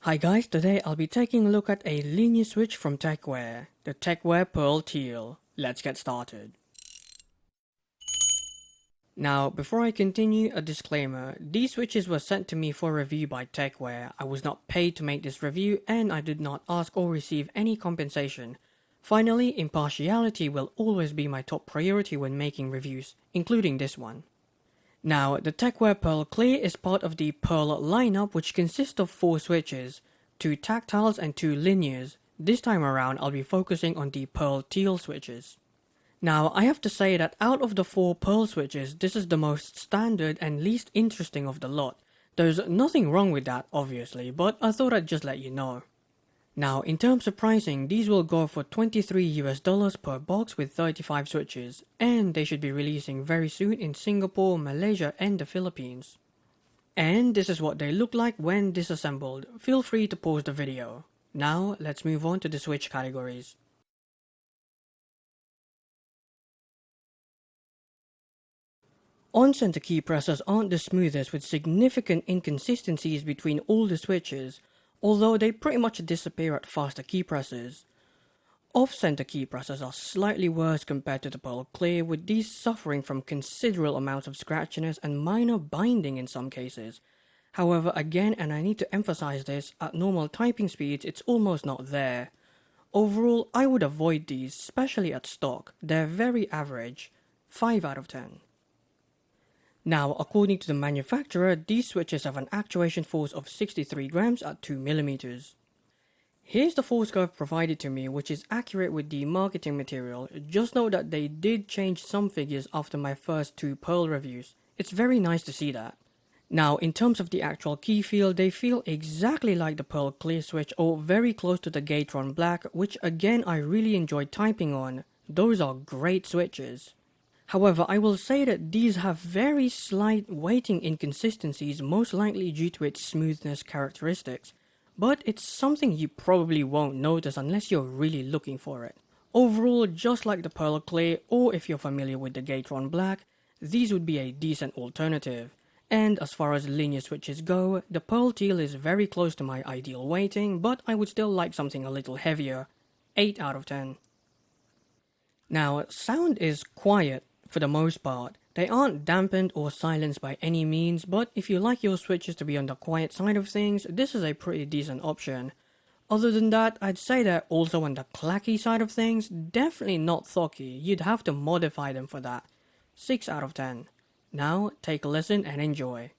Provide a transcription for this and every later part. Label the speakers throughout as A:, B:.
A: Hi guys, today I'll be taking a look at a linear switch from Tecware, the Tecware Pearl Teal. Let's get started. Now, before I continue, a disclaimer. These switches were sent to me for review by Tecware. I was not paid to make this review and I did not ask or receive any compensation. Finally, impartiality will always be my top priority when making reviews, including this one. Now, the Tecware Pearl Clear is part of the Pearl lineup, which consists of 4 switches, 2 tactiles and 2 linears. This time around I'll be focusing on the Pearl Teal switches. Now, I have to say that out of the 4 Pearl switches, this is the most standard and least interesting of the lot. There's nothing wrong with that, obviously, but I thought I'd just let you know. Now, in terms of pricing, these will go for $23 per box with 35 switches, and they should be releasing very soon in Singapore, Malaysia and the Philippines. And this is what they look like when disassembled. Feel free to pause the video. Now, let's move on to the switch categories. On-center key presses aren't the smoothest, with significant inconsistencies between all the switches, although they pretty much disappear at faster key presses. Off-center key presses are slightly worse compared to the Pearl Clear, with these suffering from considerable amounts of scratchiness and minor binding in some cases. However, again, and I need to emphasize this, at normal typing speeds it's almost not there. Overall, I would avoid these, especially at stock. They're very average, 5 out of 10. Now, according to the manufacturer, these switches have an actuation force of 63 grams at 2 mm. Here's the force curve provided to me, which is accurate with the marketing material. Just note that they did change some figures after my first 2 Pearl reviews. It's very nice to see that. Now, in terms of the actual key feel, they feel exactly like the Pearl Clear switch or very close to the Gatron Black, which again I really enjoyed typing on. Those are great switches. However, I will say that these have very slight weighting inconsistencies, most likely due to its smoothness characteristics, but it's something you probably won't notice unless you're really looking for it. Overall, just like the Pearl Clear, or if you're familiar with the Gatron Black, these would be a decent alternative. And as far as linear switches go, the Pearl Teal is very close to my ideal weighting, but I would still like something a little heavier, 8 out of 10. Now, sound is quiet. For the most part, they aren't dampened or silenced by any means, but if you like your switches to be on the quiet side of things, this is a pretty decent option. Other than that, I'd say they're also on the clacky side of things, definitely not thocky, you'd have to modify them for that. 6 out of 10. Now, take a listen and enjoy.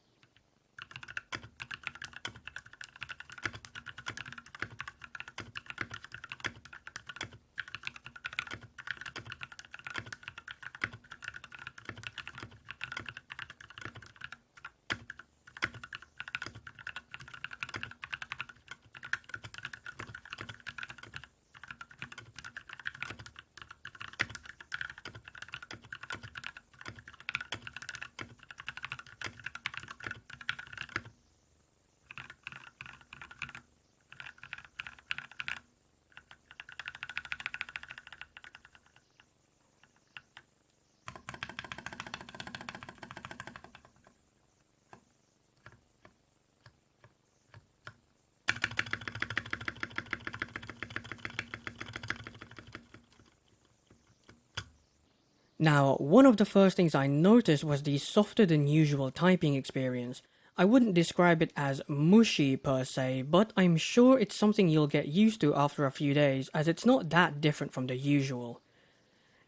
A: Now, one of the first things I noticed was the softer than usual typing experience. I wouldn't describe it as mushy per se, but I'm sure it's something you'll get used to after a few days, as it's not that different from the usual.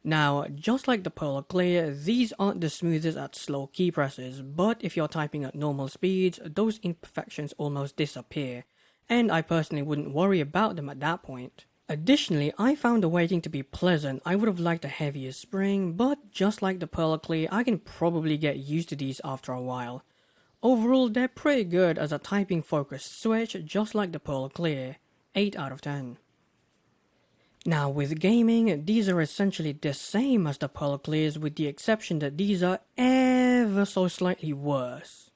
A: Now, just like the Pearl Clear, these aren't the smoothest at slow key presses, but if you're typing at normal speeds, those imperfections almost disappear, and I personally wouldn't worry about them at that point. Additionally, I found the weighting to be pleasant. I would have liked a heavier spring, but just like the Pearl Clear, I can probably get used to these after a while. Overall, they're pretty good as a typing focused switch, just like the Pearl Clear, 8 out of 10. Now with gaming, these are essentially the same as the Pearl Clears, with the exception that these are ever so slightly worse.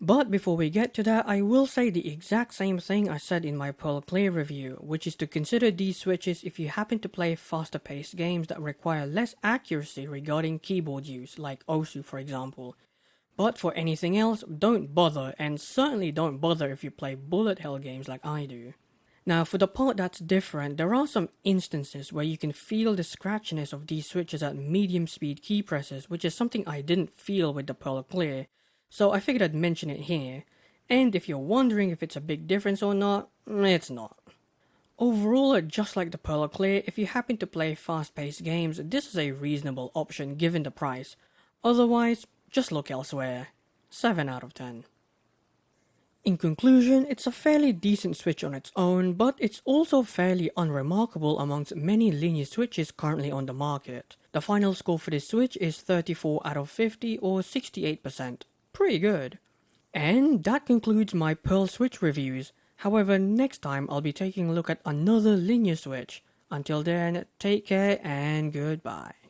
A: But before we get to that, I will say the exact same thing I said in my Pearl Clear review, which is to consider these switches if you happen to play faster paced games that require less accuracy regarding keyboard use, like Osu for example. But for anything else, don't bother, and certainly don't bother if you play bullet hell games like I do. Now for the part that's different, there are some instances where you can feel the scratchiness of these switches at medium speed key presses, which is something I didn't feel with the Pearl Clear, so I figured I'd mention it here. And if you're wondering if it's a big difference or not, it's not. Overall, just like the Pearl Clear, if you happen to play fast-paced games, this is a reasonable option given the price. Otherwise, just look elsewhere. 7 out of 10. In conclusion, it's a fairly decent switch on its own, but it's also fairly unremarkable amongst many linear switches currently on the market. The final score for this switch is 34 out of 50 or 68%. Pretty good. And that concludes my Pearl switch reviews. However, next time I'll be taking a look at another linear switch. Until then, take care and goodbye.